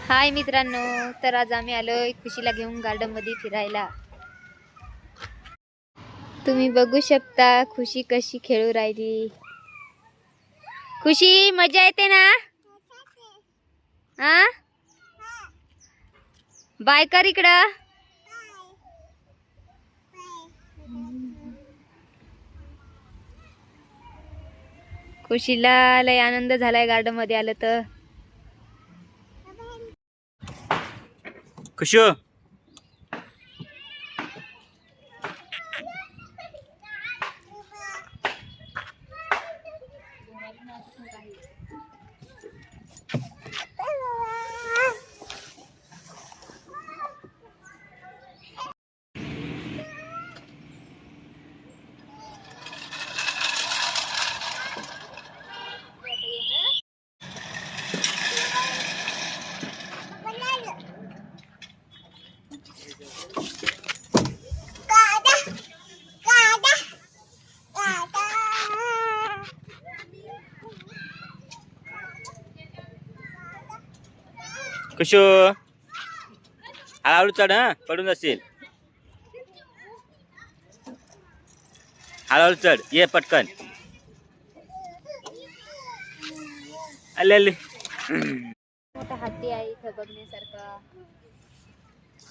हाय मित्रांनो, तर आज आम्ही आलोय खुशीला घेऊन गार्डन मध्ये फिरायला। तुम्ही बघू शकता खुशी कशी खेळू राहिली। खुशी मजा येते ना? हा, बाय कर इकडं। खुशीला लय आनंद झालाय गार्डन मध्ये आलं तर। खुशू खुशू हळूहळू चढ, हा पडून जाशील। हळूहळू चढ, ये पटकन। आले आले। मोठा हत्ती आहे इथं बघण्यासारखा।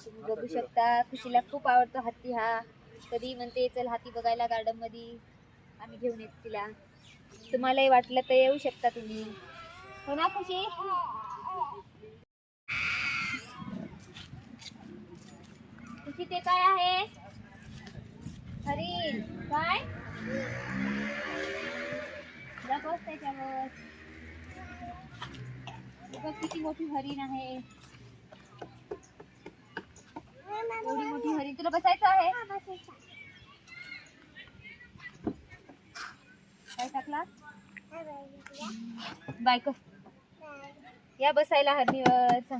तुम्ही बघू शकता खुशीला खूप आवडतो हत्ती हा। कधी म्हणते चल हाती बघायला गार्डन मध्ये, आम्ही घेऊन येतो तिला। तुम्हालाही वाटलं तर येऊ शकता तुम्ही, हो ना खुशी? खुशी ते काय आहे? हरिण काय? जा बस त्याच्यावर। बघ किती मोठी हरिण आहे, एवढी मोठी हरिण। तुला बसायचं आहे? काय टाकला? बायको या बसायला हरणीवर।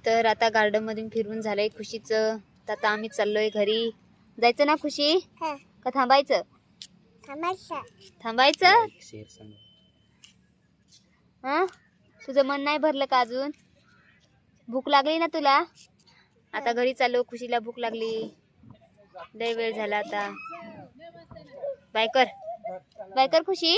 तर आता गार्डन मधून फिरून झालंय खुशीचं, तर आता आम्ही चाललोय घरी। जायचं ना खुशी? का थांबायचं? थांबायचं। हा, तुझं मन नाही भरलं का अजून? भूक लागली ना तुला? आता घरी चाललो, खुशीला भूक लागली, लय वेळ झाला आता। बाय कर, बाय कर खुशी।